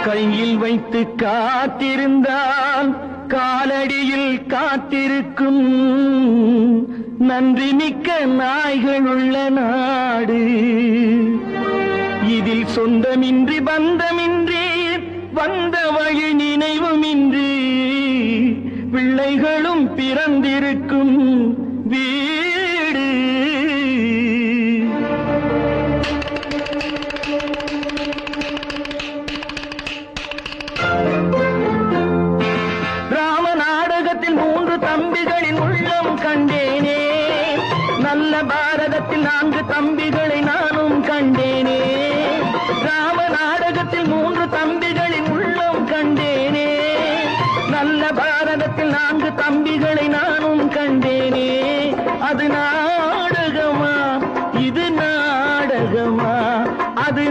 கையில் வைத்து காத்திருந்தால் காலடியில் காத்திருக்கும் நன்றி மிக்க நாய்கள் உள்ள நாடு. இதில் சொந்தமின்றி பந்தமின்றி வந்த வழி நினைவுமின்றி பிள்ளைகளும் பிறந்திருக்கும் வீடு. ராம நாடகத்தில் 3 தம்பிகளின் உள்ளம் கண்டேனே, நல்ல பாரதத்தில் 4 தம்பிகளை நானும் கண்டேனே. ராம நாடகத்தில் 3 தம்பிகளின் உள்ளம் கண்டேனே, நல்ல பாரதத்தில் 4 தம்பிகளை நானும் கண்டேனே. அது நாடகமா இது நாடகமா, அது